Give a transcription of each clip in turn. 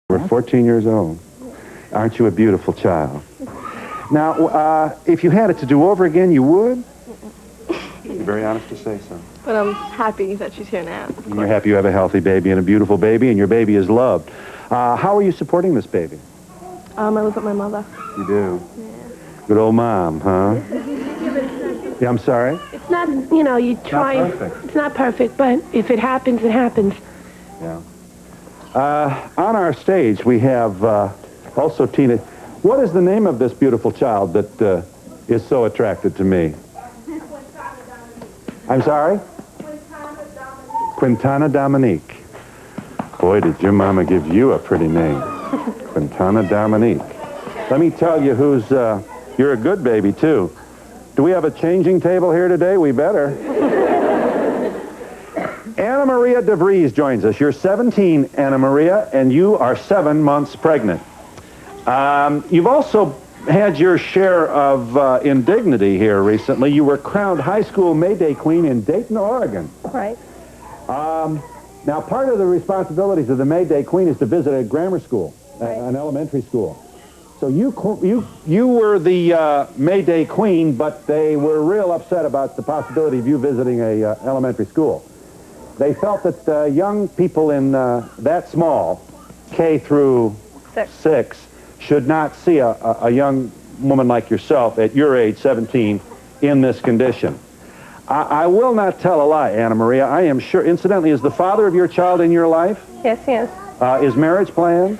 We're 14 years old. Aren't you a beautiful child? Now, if you had it to do over again, you would? You're very honest to say so. But I'm happy that she's here now. And you're happy you have a healthy baby and a beautiful baby, and your baby is loved. How are you supporting this baby? I live with my mother. You do? Yeah. Good old mom, huh? Yeah, I'm sorry? It's not, you know, you try. Not perfect. It's not perfect, but if it happens, it happens. Yeah. On our stage, we have also Tina. What is the name of this beautiful child that is so attracted to me? I'm sorry? Quintana Dominique. Boy, did your mama give you a pretty name. Quintana Dominique. Let me tell you who's, you're a good baby, too. Do we have a changing table here today? We better. Anna Maria DeVries joins us. You're 17, Anna Maria, and you are 7 months pregnant. You've also had your share of indignity here recently. You were crowned high school May Day Queen in Dayton, Oregon. Right. Now, part of the responsibilities of the May Day Queen is to visit a grammar school, an elementary school. So you were the May Day Queen, but they were real upset about the possibility of you visiting a elementary school. They felt that young people in that small, K through 6, should not see a young woman like yourself at your age, 17, in this condition. I will not tell a lie, Anna Maria. I am sure, incidentally, is the father of your child in your life? Yes, yes. Is marriage planned?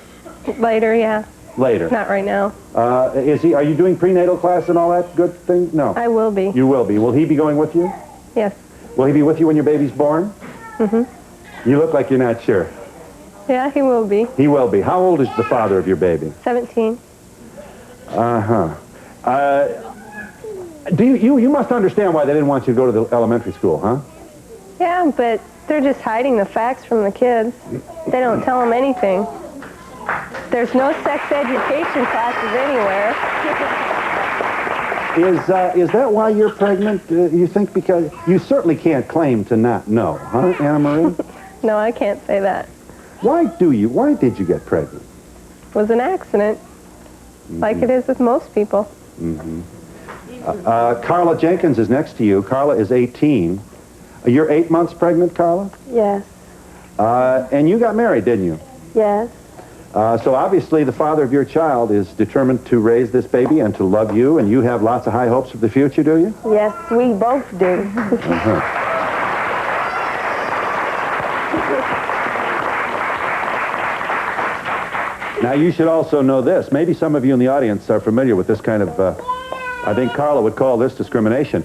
Later, yeah. Later. Not right now. Are you doing prenatal class and all that good thing? No. I will be. You will be. Will he be going with you? Yes. Will he be with you when your baby's born? Mm-hmm. You look like you're not sure. Yeah, he will be. He will be. How old is the father of your baby? 17. Uh-huh. You must understand why they didn't want you to go to the elementary school, huh? Yeah, but they're just hiding the facts from the kids. They don't tell them anything. There's no sex education classes anywhere. Is that why you're pregnant, you think? Because you certainly can't claim to not know, huh, Anna Marie? No, I can't say that. Why did you get pregnant? It was an accident, like it is with most people. Mm-hmm. Carla Jenkins is next to you. Carla is 18. You're 8 months pregnant, Carla? Yes. And you got married, didn't you? Yes. So obviously the father of your child is determined to raise this baby and to love you, and you have lots of high hopes for the future, do you? Yes, we both do. Now, you should also know this. Maybe some of you in the audience are familiar with this kind of, I think Carla would call this discrimination.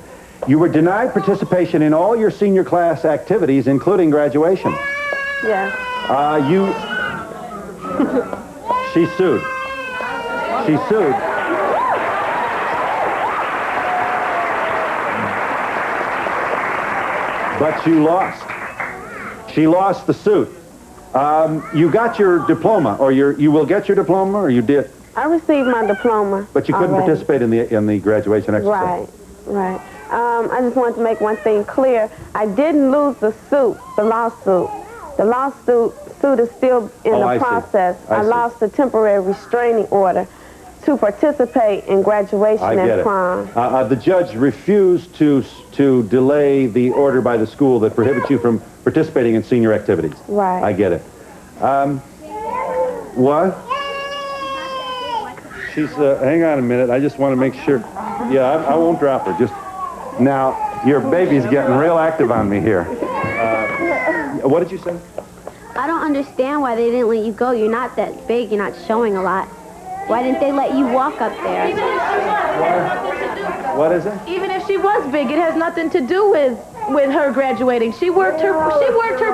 You were denied participation in all your senior class activities, including graduation. Yes. She sued. She sued. But you lost. She lost the suit. You got your diploma, or you will get your diploma, or you did? I received my diploma. But you couldn't participate in the graduation exercise. Right. I just wanted to make one thing clear. I didn't lose the lawsuit. The lawsuit is still in the process. I lost the temporary restraining order to participate in graduation and prom. The judge refused to delay the order by the school that prohibits you from participating in senior activities. Right. I get it. What? She's, hang on a minute. I just want to make sure. Yeah, I won't drop her. Just, now, your baby's getting real active on me here. What did you say? I don't understand why they didn't let you go. You're not that big. You're not showing a lot. Why didn't they let you walk up there? What is it? Even if she was big, it has nothing to do with her graduating. She worked her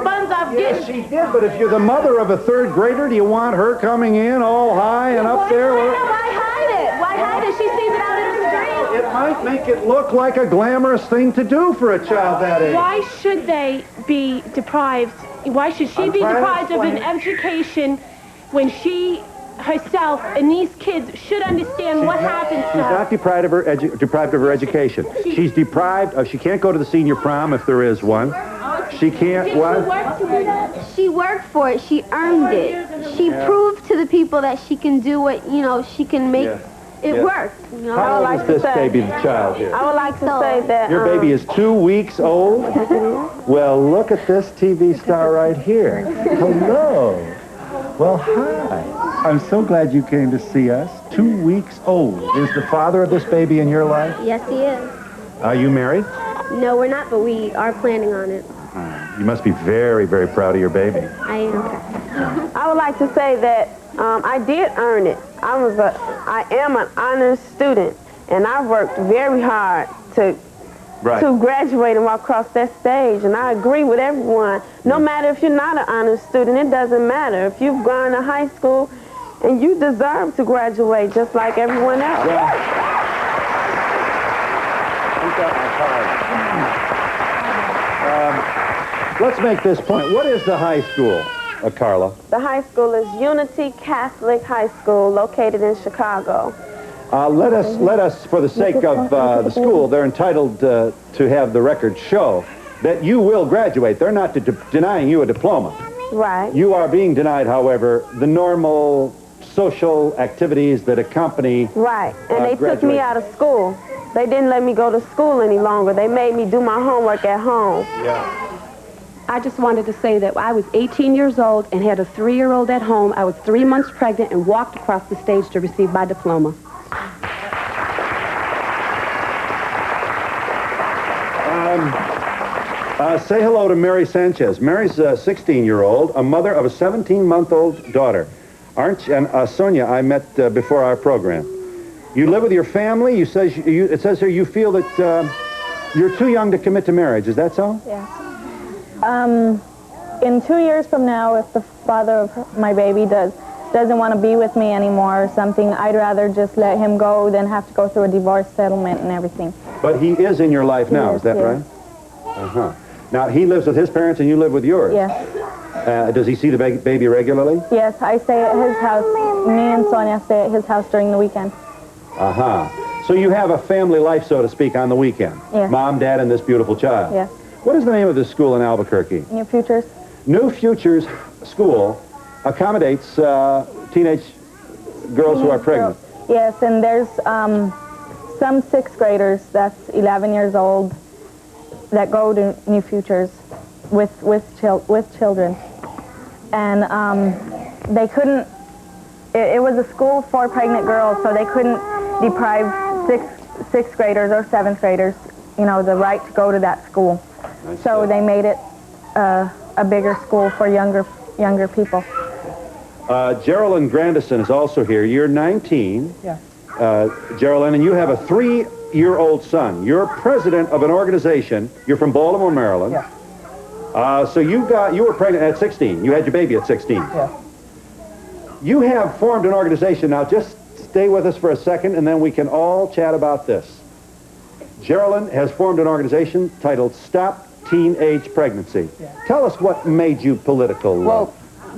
buns off. Yes, she did, but if you're the mother of a third grader, do you want her coming in all high and up there? Why hide it? Why hide it? She sees it out in the street. It might make it look like a glamorous thing to do for a child that age. Why should they be deprived? Why should she be deprived of an education when she herself and these kids should understand what happens to her? She's not deprived of her education. She's deprived of, she can't go to the senior prom if there is one. She can't, what? She worked for it. She earned it. She proved to the people that she can do what, you know, she can make it work. You know? How old is this baby, the child here? I would like to say that... Your baby is 2 weeks old? Well, look at this TV star right here. Hello. Well, hi. I'm so glad you came to see us. 2 weeks old. Is the father of this baby in your life? Yes, he is. Are you married? No, we're not, but we are planning on it. You must be very, very proud of your baby. I am. I would like to say that I did earn it. I am an honors student, and I worked very hard to graduate and walk across that stage. And I agree with everyone. No matter if you're not an honors student, it doesn't matter. If you've gone to high school, and you deserve to graduate just like everyone else. Let's make this point. What is the high school, Carla? The high school is Unity Catholic High School, located in Chicago. Let us, for the sake of the school, they're entitled to have the record show that you will graduate. They're not denying you a diploma. Right. You are being denied, however, the normal social activities that accompany Right. And they took me out of school. They didn't let me go to school any longer. They made me do my homework at home. Yeah. I just wanted to say that I was 18 years old and had a 3-year-old at home. I was 3 months pregnant and walked across the stage to receive my diploma. Say hello to Mary Sanchez. Mary's a 16-year-old, a mother of a 17-month-old daughter. Aren't you? And Sonia, I met before our program. You live with your family. It says here you feel that you're too young to commit to marriage. Is that so? Yes. In 2 years from now, if the father of my baby doesn't want to be with me anymore or something, I'd rather just let him go than have to go through a divorce settlement and everything. But he is in your life now, is that right? Uh-huh. Now, he lives with his parents and you live with yours? Yes. Does he see the baby regularly? Yes, I stay at his house. Me and Sonia stay at his house during the weekend. Uh-huh. So you have a family life, so to speak, on the weekend? Yes. Mom, Dad, and this beautiful child? Yes. What is the name of this school in Albuquerque? New Futures. New Futures School accommodates teenage girls who are pregnant. Yes, and there's some 6th graders that's 11 years old that go to New Futures with children. And they couldn't, it was a school for pregnant girls, so they couldn't deprive 6th graders or 7th graders, you know, the right to go to that school. So they made it a bigger school for younger people. Geraldine Grandison is also here. You're 19. Yeah. Geraldine, and you have a 3-year-old son. You're president of an organization. You're from Baltimore, Maryland. Yeah. So you were pregnant at 16. You had your baby at 16. Yeah. You have formed an organization. Now just stay with us for a second and then we can all chat about this. Geraldine has formed an organization titled Stop Teenage Pregnancy. Yeah. Tell us what made you political. Well,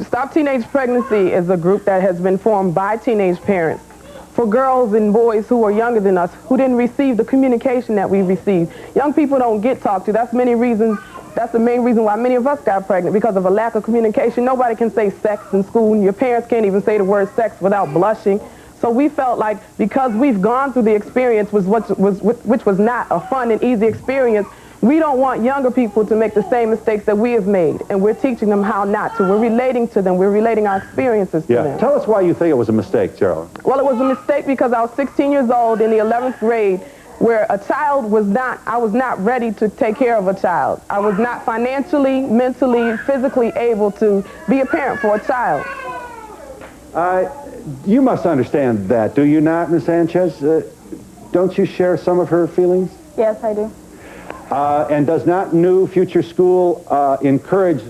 Stop Teenage Pregnancy is a group that has been formed by teenage parents for girls and boys who are younger than us, who didn't receive the communication that we received. Young people don't get talked to. That's the main reason why many of us got pregnant, because of a lack of communication. Nobody can say sex in school, and your parents can't even say the word sex without blushing. So we felt like because we've gone through the experience, which was not a fun and easy experience, we don't want younger people to make the same mistakes that we have made, and we're teaching them how not to. We're relating to them. We're relating our experiences to them. Tell us why you think it was a mistake, Geraldine. Well, it was a mistake because I was 16 years old in the 11th grade, where I was not ready to take care of a child. I was not financially, mentally, physically able to be a parent for a child. You must understand that, do you not, Ms. Sanchez? Don't you share some of her feelings? Yes, I do. And does not New Future School encourage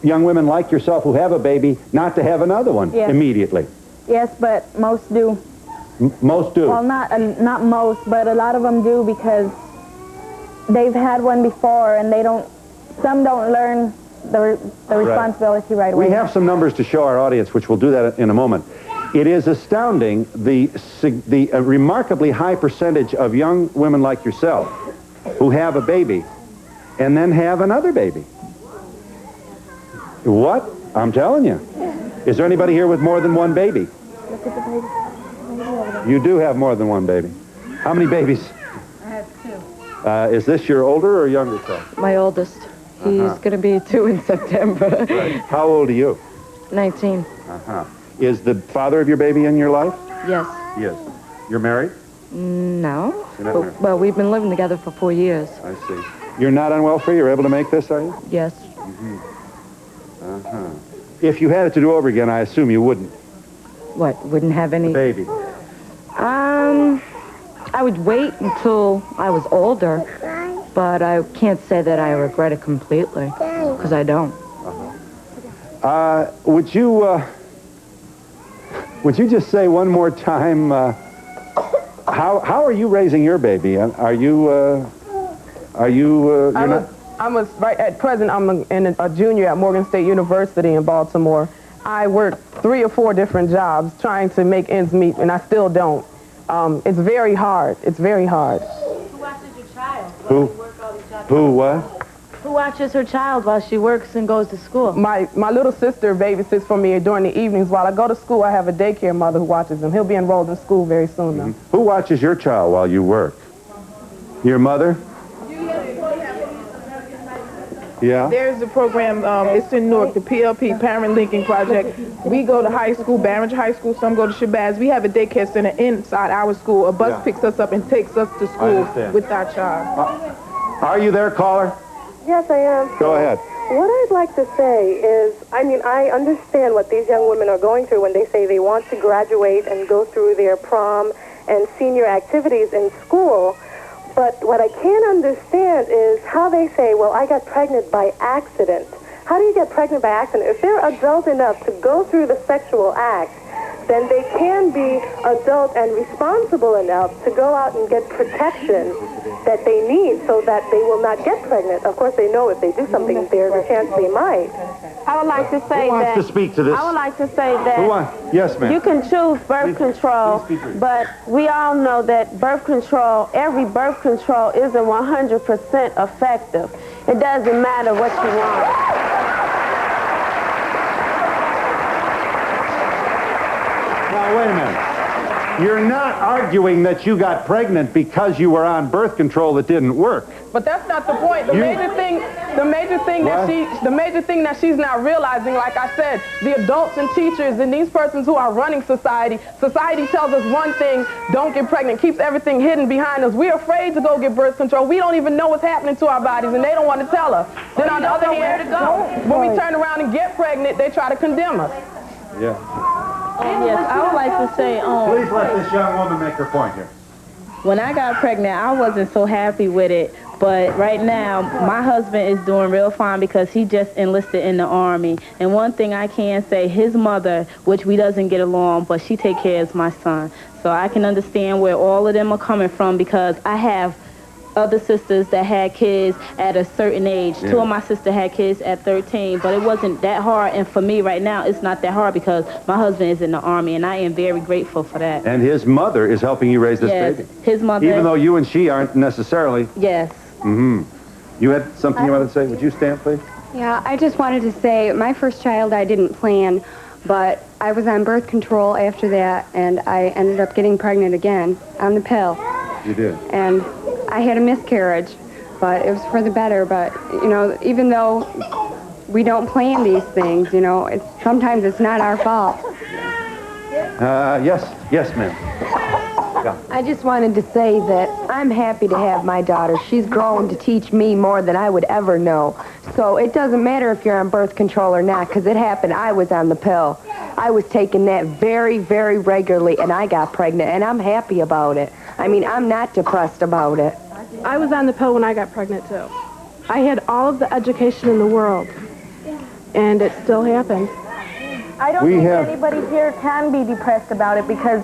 young women like yourself who have a baby not to have another one immediately? Yes, but most do. Most do? Well, not most, but a lot of them do, because they've had one before and some don't learn the responsibility right away. We have some numbers to show our audience, which we'll do that in a moment. It is astounding the remarkably high percentage of young women like yourself who have a baby and then have another baby. What? I'm telling you. Is there anybody here with more than one baby? You do have more than one baby. How many babies? I have 2. Is this your older or younger child? My oldest. He's going to be 2 in September. Right. How old are you? 19. Is the father of your baby in your life? Yes. Yes. You're married? No. You're not married. Well, we've been living together for 4 years. I see. You're not on welfare? You're able to make this, are you? Yes. If you had it to do over again, I assume you wouldn't. What? Wouldn't have any? Baby. I would wait until I was older, but I can't say that I regret it completely, because I don't. Would you just say one more time, how are you raising your baby? You're not... Right at present, I'm a junior at Morgan State University in Baltimore. I work 3 or 4 different jobs trying to make ends meet, and I still don't. It's very hard. It's very hard. Who watches your child? Who what? Who watches her child while she works and goes to school? My little sister babysits for me during the evenings. While I go to school, I have a daycare mother who watches him. He'll be enrolled in school very soon, though. Who watches your child while you work? Your mother? Yeah. There's a program, it's in Newark, the PLP, Parent Linking Project. We go to high school, Barringer High School, some go to Shabazz. We have a daycare center inside our school. A bus picks us up and takes us to school with our child. Are you there, caller? Yes, I am. Go ahead. What I'd like to say is, I understand what these young women are going through when they say they want to graduate and go through their prom and senior activities in school. But what I can't understand is how they say, well, I got pregnant by accident. How do you get pregnant by accident? If they're adult enough to go through the sexual act, then they can be adult and responsible enough to go out and get protection that they need so that they will not get pregnant. Of course, they know if they do something, there's a chance they might. I would like to say Who wants to speak to this? I would like to say that Yes, ma'am. you can choose birth control, but we all know that every birth control isn't 100% effective. It doesn't matter what you want. Now, wait a minute. You're not arguing that you got pregnant because you were on birth control that didn't work. But that's not the point. The major thing that she's not realizing, like I said, the adults and teachers and these persons who are running society tells us one thing: don't get pregnant, keeps everything hidden behind us. We're afraid to go get birth control. We don't even know what's happening to our bodies, and they don't want to tell us. Then on the other hand, when we turn around and get pregnant, they try to condemn us. Yeah. Yes, I would like to say, Please let this young woman make her point here. when I got pregnant, I wasn't so happy with it. But right now, my husband is doing real fine because he just enlisted in the Army. And one thing I can say, his mother, which we doesn't get along, but she take care of my son. So I can understand where all of them are coming from because I have other sisters that had kids at a certain age. Yeah. 2 of my sisters had kids at 13, but it wasn't that hard. And for me right now, it's not that hard because my husband is in the Army, and I am very grateful for that. And his mother is helping you raise this baby? Yes, his mother. Even though you and she aren't necessarily? Yes. Mm-hmm. You had something you wanted to say? Would you stand, please? Yeah, I just wanted to say, my first child I didn't plan, but I was on birth control after that, and I ended up getting pregnant again on the pill. You did? And I had a miscarriage, but it was for the better. But, you know, even though we don't plan these things, you know, sometimes it's not our fault. Yes, ma'am. Yeah. I just wanted to say that I'm happy to have my daughter. She's grown to teach me more than I would ever know. So it doesn't matter if you're on birth control or not, because it happened. I was on the pill. I was taking that very, very regularly, and I got pregnant, and I'm happy about it. I mean, I'm not depressed about it. I was on the pill when I got pregnant, too. I had all of the education in the world, and it still happened. I don't think anybody here can be depressed about it because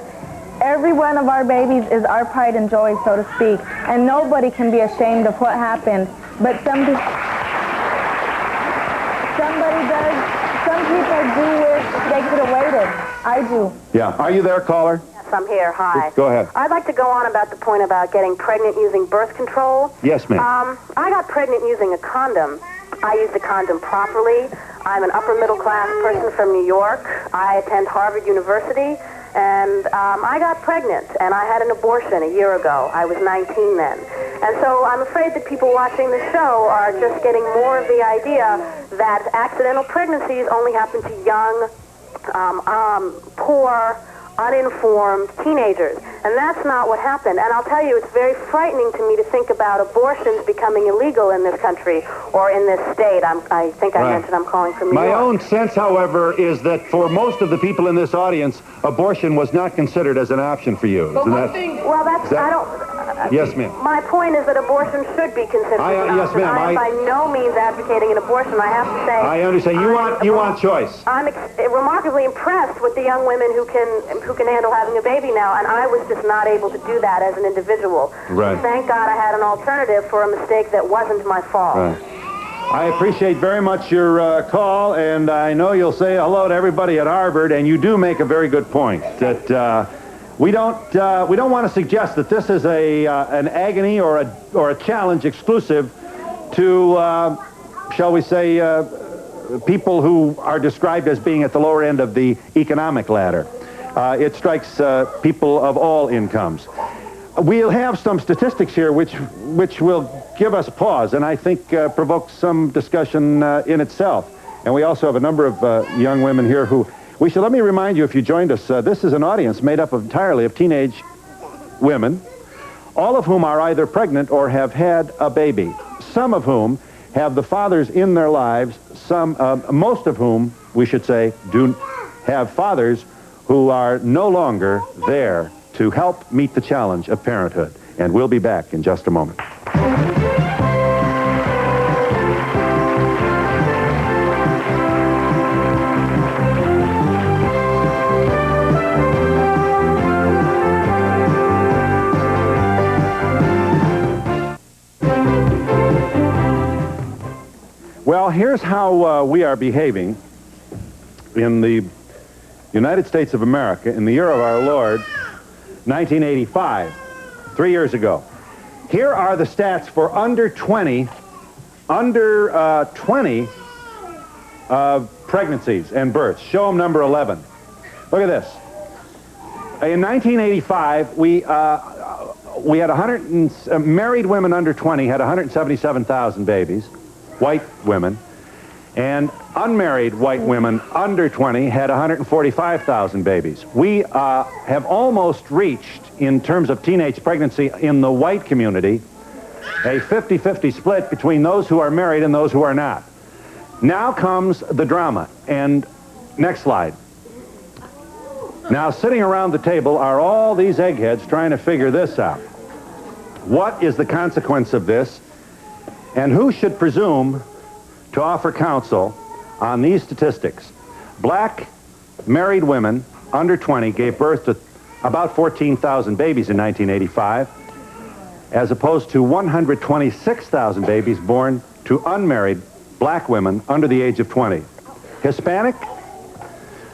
every one of our babies is our pride and joy, so to speak, and nobody can be ashamed of what happened. But some people do wish they could have waited. I do. Yeah. Are you there, caller? Yes, I'm here. Hi. Go ahead. I'd like to go on about the point about getting pregnant using birth control. Yes, ma'am. I got pregnant using a condom. I used the condom properly. I'm an upper middle class person from New York. I attend Harvard University, and I got pregnant, and I had an abortion a year ago. I was 19 then. And so I'm afraid that people watching the show are just getting more of the idea that accidental pregnancies only happen to young, poor, uninformed teenagers. And that's not what happened. And I'll tell you, it's very frightening to me to think about abortions becoming illegal in this country or in this state. I think I mentioned I'm calling from New York. My own sense, however, is that for most of the people in this audience, abortion was not considered as an option for you. But one thing, well, that's, I don't... Yes, ma'am. My point is that abortion should be considered an yes, option. ma'am. I am by no means advocating an abortion. I have to say... I understand. You want choice. I'm remarkably impressed with the young women who can handle having a baby now, and I was just not able to do that as an individual. Right. Thank God I had an alternative for a mistake that wasn't my fault. Right. I appreciate very much your call, and I know you'll say hello to everybody at Harvard, and you do make a very good point that we don't want to suggest that this is an agony or a challenge exclusive to shall we say people who are described as being at the lower end of the economic ladder. It strikes people of all incomes. We'll have some statistics here which will give us pause and I think provoke some discussion in itself. And we also have a number of young women here who let me remind you, if you joined us, this is an audience made up entirely of teenage women, all of whom are either pregnant or have had a baby, some of whom have the fathers in their lives, most of whom, we should say, do have fathers who are no longer there to help meet the challenge of parenthood. And we'll be back in just a moment. Well, here's how we are behaving in the United States of America in the year of our Lord, 1985, 3 years ago. Here are the stats for under 20 pregnancies and births. Show them number 11. Look at this. In 1985, we had married women under 20 had 177,000 babies, white women, and unmarried white women under 20 had 145,000 babies. We have almost reached, in terms of teenage pregnancy in the white community, a 50-50 split between those who are married and those who are not. Now comes the drama. And next slide. Now, sitting around the table are all these eggheads trying to figure this out. What is the consequence of this? And who should presume to offer counsel on these statistics? Black married women under 20 gave birth to about 14,000 babies in 1985, as opposed to 126,000 babies born to unmarried black women under the age of 20. Hispanic,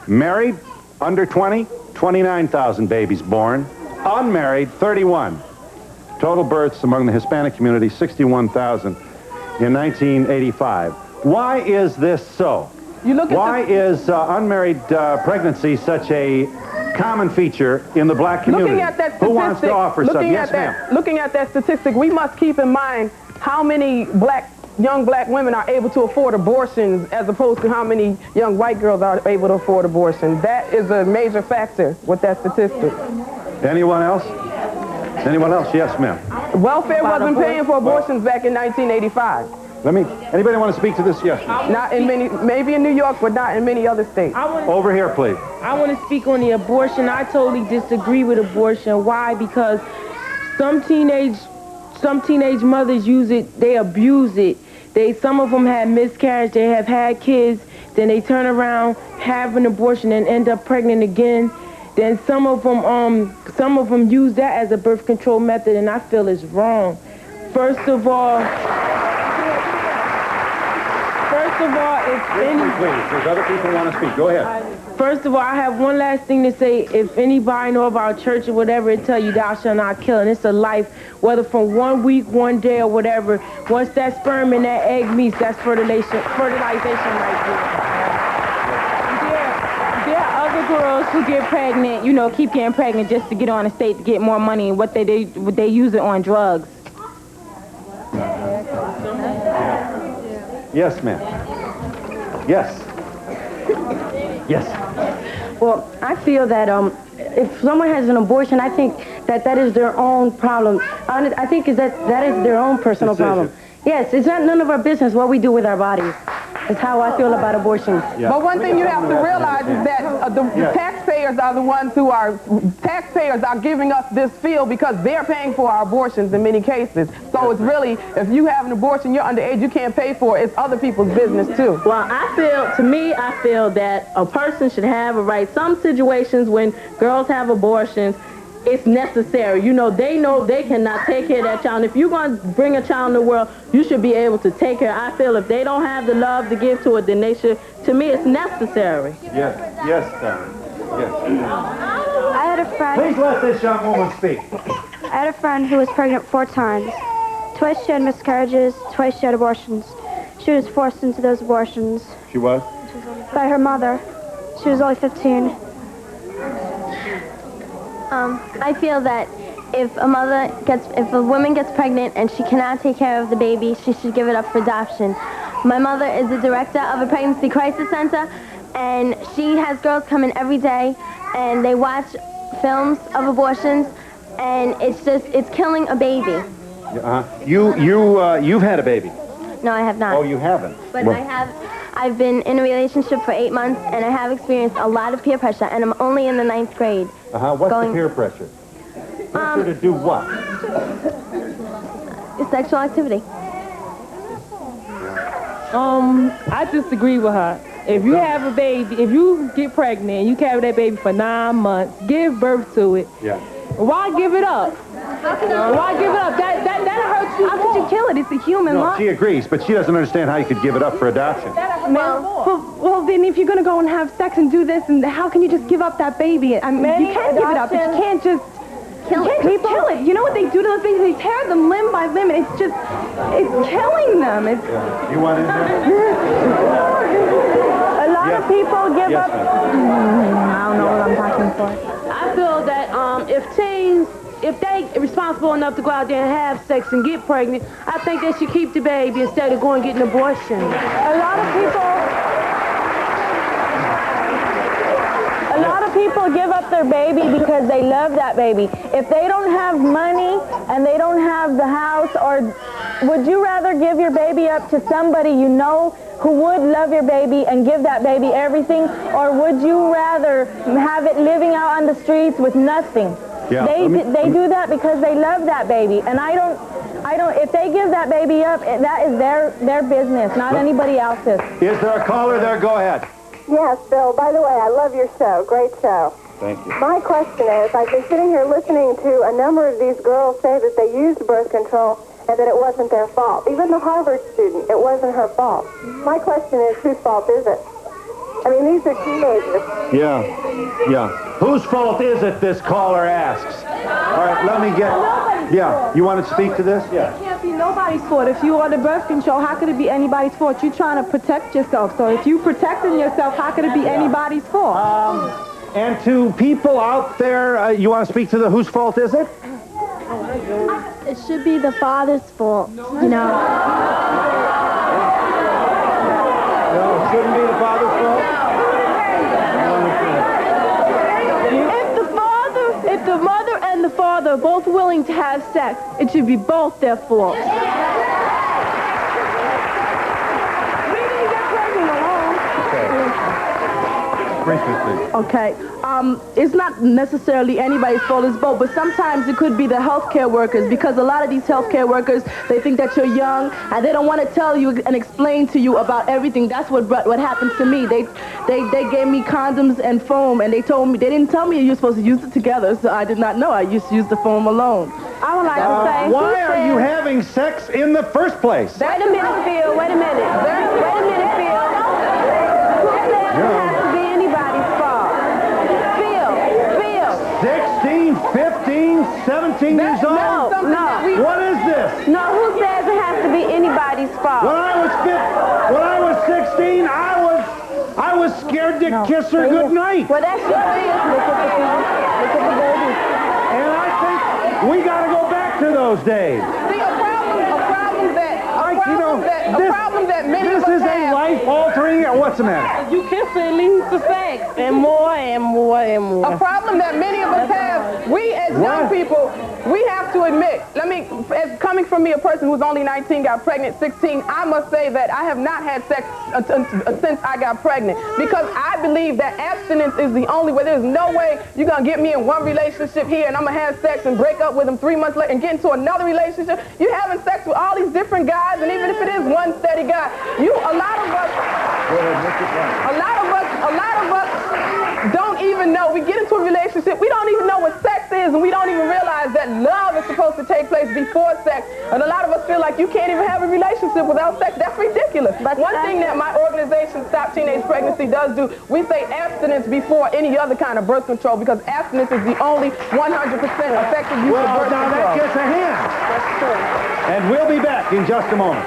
married, under 20, 29,000 babies born. Unmarried, 31. Total births among the Hispanic community, 61,000 in 1985. Why is this so? Why is unmarried pregnancy such a common feature in the black community? Looking at that statistic, who wants to offer something? Yes, ma'am. Looking at that statistic, we must keep in mind how many young black women are able to afford abortions as opposed to how many young white girls are able to afford abortions. That is a major factor with that statistic. Anyone else? Anyone else? Yes, ma'am. Welfare wasn't paying for abortions back in 1985. Anybody want to speak to this? Yes. Not in maybe in New York, but not in many other states. Over here, please. I want to speak on the abortion. I totally disagree with abortion. Why? Because some teenage mothers use it, they abuse it. Some of them had miscarriage, they have had kids, then they turn around, have an abortion, and end up pregnant again. Then some of them use that as a birth control method, and I feel it's wrong. First of all, if any... Please, there's other people who want to speak. Go ahead. First of all, I have one last thing to say. If anybody know about church or whatever, it tell you thou shalt not kill, and it's a life, whether from 1 week, 1 day, or whatever. Once that sperm and that egg meets, that's fertilization right there. girls who get pregnant, keep getting pregnant just to get on the state to get more money, and what they use it on drugs. Yes, ma'am. Yes. Yes. Well, I feel that if someone has an abortion, I think that is their own problem. I think that is their own personal problem. Yes, it's not none of our business what we do with our bodies. It's how I feel about abortions. Yeah. But one thing you have to realize is that the taxpayers are the ones taxpayers are giving us this field because they're paying for our abortions in many cases. So it's really, if you have an abortion, you're underage, you can't pay for it. It's other people's business too. Well, I feel that a person should have a right. Some situations when girls have abortions, it's necessary. They know they cannot take care of that child. And if you're going to bring a child in the world, you should be able to take care. I feel if they don't have the love to give to it, then they should. To me, it's necessary. Yes, yes, Don. Yes. I had a friend. Please let this young woman speak. I had a friend who was pregnant 4 times. Twice she had miscarriages, twice she had abortions. She was forced into those abortions. She was? By her mother. She was only 15. I feel that if a woman gets pregnant and she cannot take care of the baby, she should give it up for adoption. My mother is the director of a pregnancy crisis center, and she has girls come in every day, and they watch films of abortions, and it's killing a baby. You've had a baby? No, I have not. Oh, you haven't? But I've been in a relationship for 8 months, and I have experienced a lot of peer pressure, and I'm only in the 9th grade. What's the peer pressure? Pressure to do what? Sexual activity. I disagree with her. If you have a baby, if you get pregnant and you carry that baby for 9 months, give birth to it. Yeah. Why give it up? Why give it up? That hurts you. How could you kill it? It's a human life. She agrees, but she doesn't understand how you could give it up for adoption. Well, then if you're going to go and have sex and do this, and how can you just give up that baby? I mean, you can't give it up. You can't just kill it. Kill it. You know what they do to those babies? They tear them limb by limb, and it's killing them. You want in there? A lot of people give up. I don't know what I'm talking for. I feel that if they are responsible enough to go out there and have sex and get pregnant, I think they should keep the baby instead of going and getting an abortion. A lot of people give up their baby because they love that baby. If they don't have money and they don't have the house, or would you rather give your baby up to somebody you know who would love your baby and give that baby everything, or would you rather have it living out on the streets with nothing? Yeah. They do that because they love that baby, and I don't. If they give that baby up, that is their business, not anybody else's. Is there a caller there? Go ahead. Yes, Bill. By the way, I love your show. Great show. Thank you. My question is, I've been sitting here listening to a number of these girls say that they used birth control and that it wasn't their fault. Even the Harvard student, it wasn't her fault. My question is, whose fault is it? I mean, these are teenagers. Yeah. Whose fault is it, this caller asks? All right, let me get... Yeah, you want to speak to this? Yeah. It can't be nobody's fault. If you order birth control, how could it be anybody's fault? You're trying to protect yourself. So if you're protecting yourself, how could it be anybody's fault? And to people out there, you want to speak to the whose fault is it? It should be the father's fault, you know. No, it shouldn't be the father's fault? If the mother and the father are both willing to have sex, it should be both their fault. Okay. It's not necessarily anybody's fault, it's both, but sometimes it could be the healthcare workers, because a lot of these healthcare workers, they think that you're young and they don't want to tell you and explain to you about everything. That's what happened to me. They gave me condoms and foam, and they didn't tell me you're supposed to use it together, so I did not know. I used to use the foam alone. I would like to say, why are you having sex in the first place? Wait a minute, Phil. Wait a minute, Phil. Who says it has to be anybody's fault? Phil. 16, 15, 17 years old? No. What is this? No, who says it has to be anybody's fault? When I was 16, I was I was scared to kiss her goodnight. Well, that's your business. Look at the baby. And I think we got to go back to those days. See, a problem that many of us have. This is a life-altering. What's the matter? You kiss it leads to sex, and more and more and more. A problem that many of us have. We as young people, we have to admit. As coming from me, a person who's only 19, got pregnant 16, I must say that I have not had sex since I got pregnant, because I believe that abstinence is the only way. There's no way you're gonna get me in one relationship here and I'm gonna have sex and break up with him 3 months later and get into another relationship. You're having sex with all these different guys, and even if it is one steady guy, a lot of us don't even know. We get into a relationship, we don't even know what sex is, and we don't even realize that love is supposed to take place before sex. And a lot of us feel like you can't even have a relationship without sex. That's ridiculous. But one thing that my organization, Stop Teenage Pregnancy, does do, we say abstinence before any other kind of birth control, because abstinence is the only 100% effective use of birth control. Well, now that gets a hand. That's true. And we'll be back in just a moment.